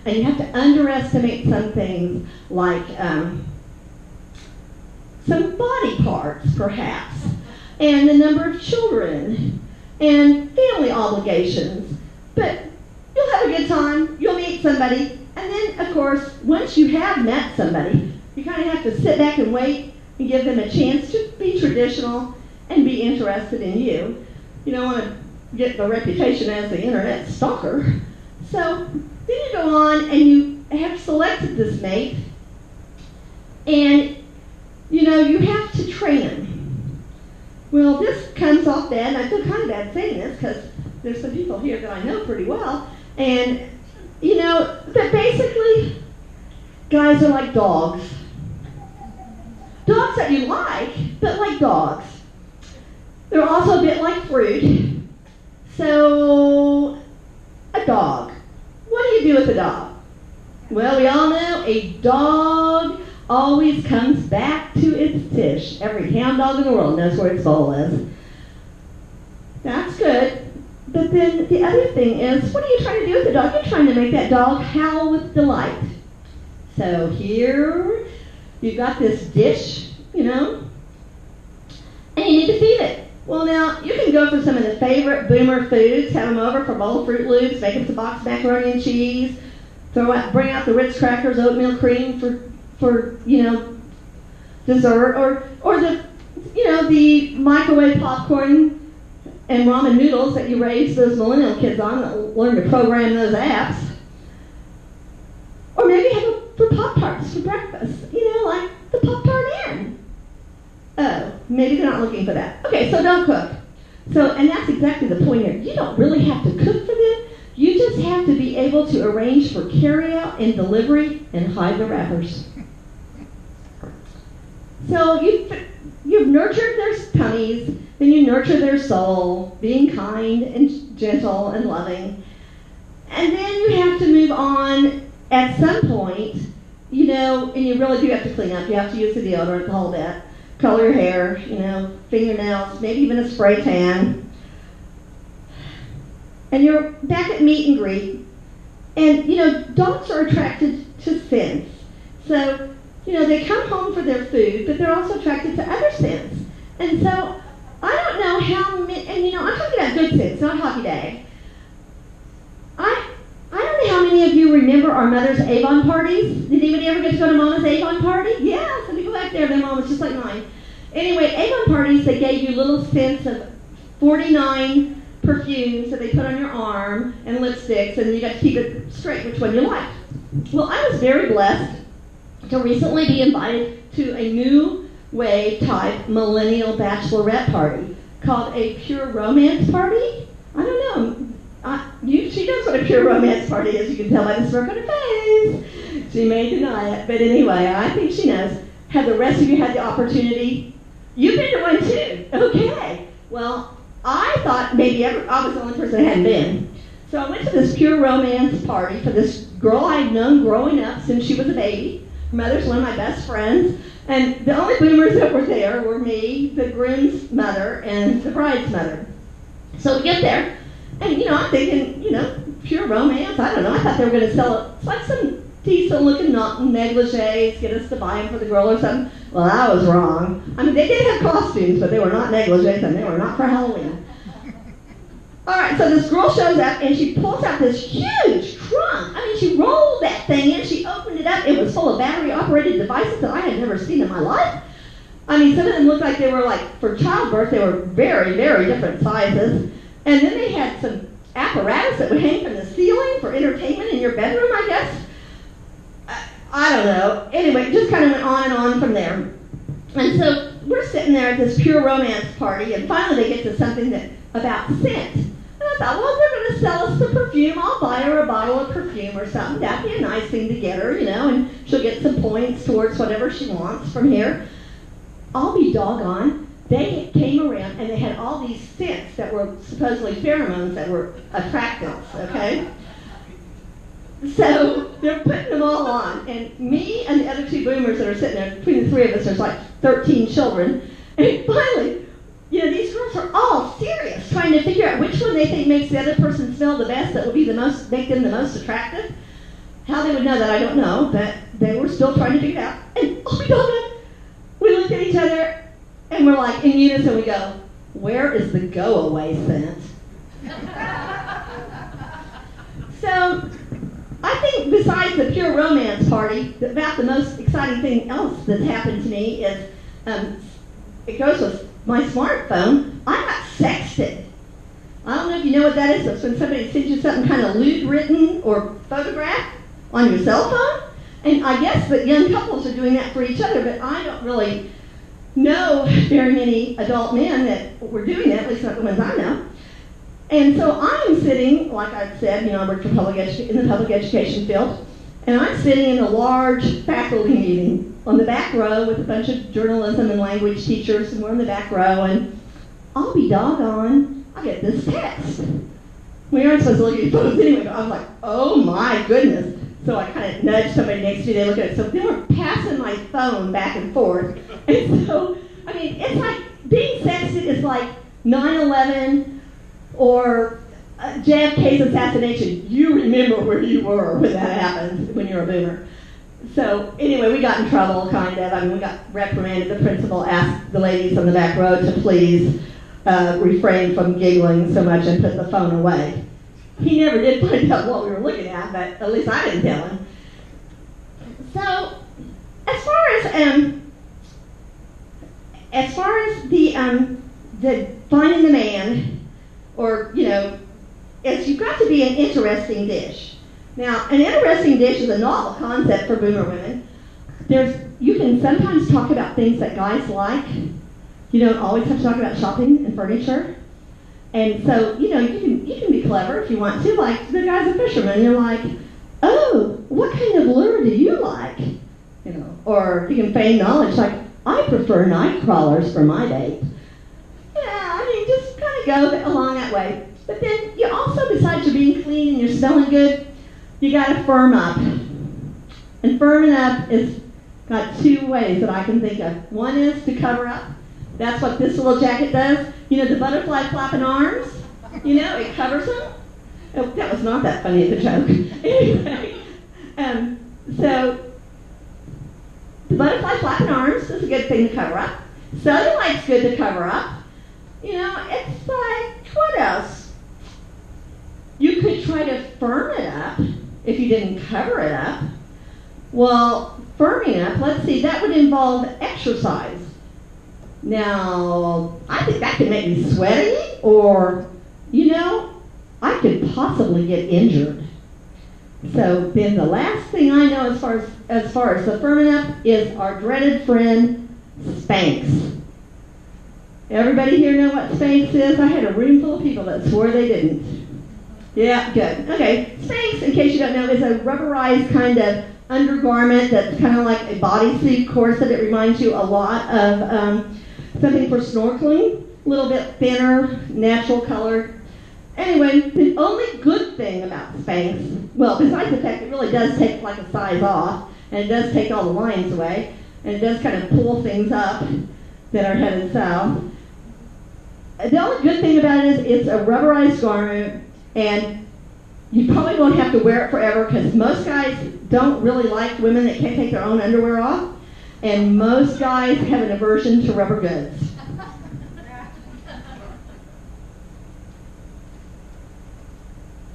And you have to underestimate some things like some body parts, perhaps, and the number of children, and family obligations. But you'll have a good time, you'll meet somebody, and then, of course, once you have met somebody, you kind of have to sit back and wait and give them a chance to be traditional and be interested in you. You don't want to get the reputation as the internet stalker. So then you go on and you have selected this mate, and you have to train him. Well, this comes off bad, and I feel kind of bad saying this because there's some people here that I know pretty well, and but basically, guys are like dogs. Dogs that you like, but like dogs. They're also a bit like fruit. So, a dog. What do you do with a dog? Well, we all know a dog always comes back to its dish. Every hound dog in the world knows where its bowl is. That's good. But then the other thing is, what are you trying to do with the dog? You're trying to make that dog howl with delight. So here, you've got this dish, and you need to feed it. Well, now, you can go for some of the favorite boomer foods, have them over for a bowl of Fruit Loops, make them some boxed macaroni and cheese, bring out the Ritz crackers, oatmeal cream for dessert, or the microwave popcorn and ramen noodles that you raise those millennial kids on that learn to program those apps. Or maybe have for Pop-Tarts for breakfast, like the Pop-Tart Inn. Oh, maybe they're not looking for that. Okay, so don't cook. And that's exactly the point here. You don't really have to cook for them. You just have to be able to arrange for carry-out and delivery and hide the wrappers. So you've nurtured their tummies, then you nurture their soul, being kind and gentle and loving. And then you have to move on at some point, and you really do have to clean up. You have to use the deodorant, the whole bit. Color your hair, fingernails, maybe even a spray tan. And you're back at meet and greet. And, dogs are attracted to scents. So, they come home for their food, but they're also attracted to other scents. And so, I don't know how many, and I'm talking about good scents, not Hockey Day. I don't know how many of you remember our mother's Avon parties. Did anybody ever get to go to Mama's Avon party? Yeah, some people back there, their mom was just like mine. Anyway, Avon parties, they gave you little scents of 49 perfumes that they put on your arm and lipsticks, and you got to keep it straight which one you liked. Well, I was very blessed to recently be invited to a new wave type millennial bachelorette party called a pure romance party. I don't know. She knows what a pure romance party is. You can tell by the smirk on her face. She may deny it, but anyway, I think she knows. Have the rest of you had the opportunity? You've been to one too. Okay. Well, I thought maybe I was the only person that hadn't been. So I went to this pure romance party for this girl I'd known growing up since she was a baby. Her mother's one of my best friends. And the only boomers that were there were me, the groom's mother, and the bride's mother. So we get there. And, I'm thinking, pure romance. I don't know. I thought they were going to sell it. It's like some decent-looking negligees, get us to buy them for the girl or something. Well, I was wrong. I mean, they did have costumes, but they were not negligees, and they were not for Halloween. All right, so this girl shows up, and she pulls out this huge trunk. I mean, she rolled that thing in. She opened it up. It was full of battery-operated devices that I had never seen in my life. I mean, some of them looked like they were for childbirth. They were very, very different sizes. And then they had some apparatus that would hang from the ceiling for entertainment in your bedroom, I guess. I don't know. Anyway, it just kind of went on and on from there. And so we're sitting there at this pure romance party, and finally they get to something about scent. And I thought, well, they're going to sell us the perfume. I'll buy her a bottle of perfume or something. That'd be a nice thing to get her, and she'll get some points towards whatever she wants from here. I'll be doggone. They came around and they had all these scents that were supposedly pheromones that were attractants, okay? So they're putting them all on. And me and the other two boomers that are sitting there, between the three of us, there's like 13 children. And finally, these girls are all serious, trying to figure out which one they think makes the other person smell the best, that will be make them the most attractive. How they would know that, I don't know, but they were still trying to figure it out. And oh my God, we looked at each other and we're like, in unison, we go, where is the go-away scent? So I think besides the pure romance party, about the most exciting thing else that's happened to me is, it goes with my smartphone. I got sexted. I don't know if you know what that is. It's when somebody sends you something kind of lewd written or photographed on your cell phone. And I guess that young couples are doing that for each other, but I don't really know very many adult men that were doing that, at least not the ones I know. And so I'm sitting, like I said, I work for in the public education field, and I'm sitting in a large faculty meeting on the back row with a bunch of journalism and language teachers, and we're in the back row, and I'll be doggone, I get this text. We aren't supposed to look at your phones anyway, but I was like, oh my goodness. So I kind of nudged somebody next to me, they look at it. So they were passing my phone back and forth. And so, it's like, being sexted is like 9/11 or JFK's assassination. You remember where you were when that happened, when you're a boomer. So anyway, we got in trouble, kind of. We got reprimanded. The principal asked the ladies on the back row to please refrain from giggling so much and put the phone away. He never did find out what we were looking at, but at least I didn't tell him. So, as far as the finding the man, or is you've got to be an interesting dish. Now, an interesting dish is a novel concept for boomer women. You can sometimes talk about things that guys like. You don't always have to talk about shopping and furniture. And so, you can be clever if you want to. Like, the guy's a fisherman, you're like, oh, what kind of lure do you like? Or you can feign knowledge, like, I prefer night crawlers for my date. Just kind of go along that way. But then you also, besides you being clean and you're smelling good, you got to firm up. And firming up is got two ways that I can think of. One is to cover up. That's what this little jacket does. The butterfly flapping arms, it covers them. Oh, that was not that funny of a joke. Anyway, so the butterfly flapping arms is a good thing to cover up. Cellulite's good to cover up. It's like, what else? You could try to firm it up if you didn't cover it up. Well, firming up, let's see, that would involve exercise. Now, I think that could make me sweaty, or, I could possibly get injured. So then the last thing I know as far as the firming up is our dreaded friend, Spanx. Everybody here know what Spanx is? I had a room full of people that swore they didn't. Yeah, good. Okay, Spanx, in case you don't know, is a rubberized kind of undergarment that's kind of like a bodysuit corset. It reminds you a lot of something for snorkeling, a little bit thinner, natural colored. Anyway, the only good thing about Spanx, well, besides the fact it really does take like a size off, and it does take all the lines away, and it does kind of pull things up that are headed south. The only good thing about it is it's a rubberized garment, and you probably won't have to wear it forever because most guys don't really like women that can't take their own underwear off, and most guys have an aversion to rubber goods.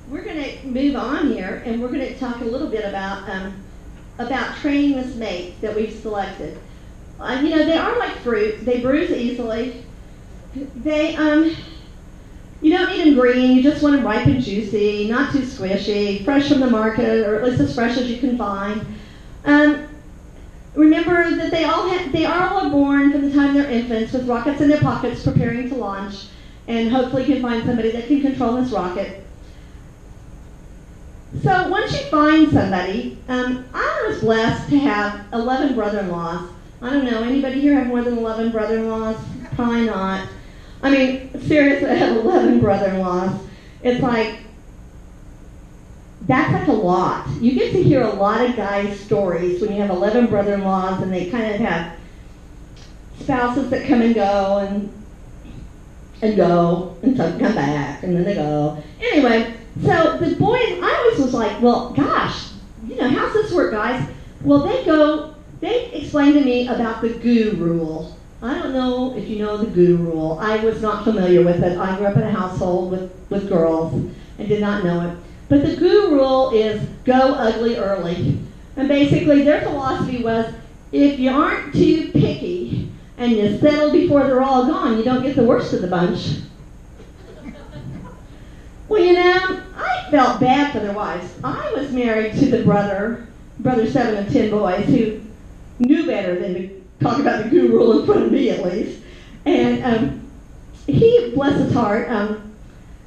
We're going to move on here, and we're going to talk a little bit about training this mate that we've selected. They are like fruit. They bruise easily. They, you don't need them green. You just want them ripe and juicy, not too squishy, fresh from the market, or at least as fresh as you can find. Remember that they are all born from the time they're infants with rockets in their pockets preparing to launch, and hopefully you can find somebody that can control this rocket. So once you find somebody, I was blessed to have 11 brother-in-laws. I don't know, anybody here have more than 11 brother-in-laws? Probably not. Seriously, I have 11 brother-in-laws. It's like, that's like a lot. You get to hear a lot of guys' stories when you have 11 brother-in-laws, and they kind of have spouses that come and go, and some come back, and then they go. Anyway, so the boys, I always was like, well, gosh, how's this work, guys? Well, they explained to me about the goo rule. I don't know if you know the goo rule. I was not familiar with it. I grew up in a household with girls and did not know it. But the goo rule is go ugly early. And basically their philosophy was, if you aren't too picky and you settle before they're all gone, you don't get the worst of the bunch. Well, I felt bad for their wives. I was married to the brother 7 of 10 boys, who knew better than to talk about the goo rule in front of me, at least. And he, bless his heart,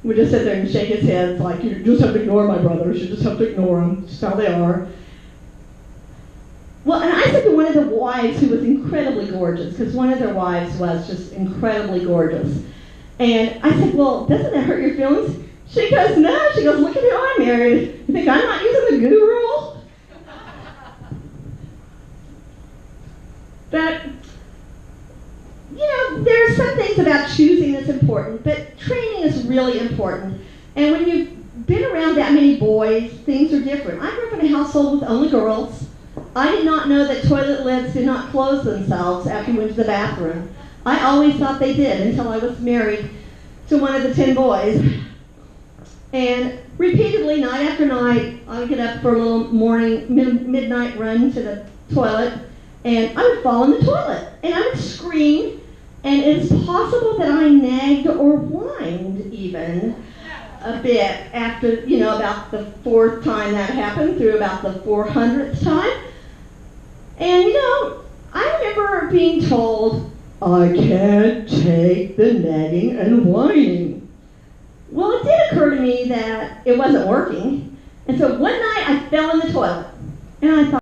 would just sit there and shake his head. It's like, you just have to ignore my brothers. You just have to ignore them. Just how they are. Well, and I said to one of the wives, who was incredibly gorgeous, because one of their wives was just incredibly gorgeous. And I said, well, doesn't that hurt your feelings? She goes, no. She goes, look at who I married. You think I'm not using the goo rule? But, there are some things about choosing that's important, but training is really important. And when you've been around that many boys, things are different. I grew up in a household with only girls. I did not know that toilet lids did not close themselves after you went to the bathroom. I always thought they did until I was married to one of the 10 boys. And repeatedly, night after night, I would get up for a little morning, midnight run to the toilet, and I would fall in the toilet, and I would scream, and it's possible that I nagged or whined even a bit after, about the 4th time that happened, through about the 400th time. And, I remember being told, I can't take the nagging and whining. Well, it did occur to me that it wasn't working, and so one night I fell in the toilet, and I thought,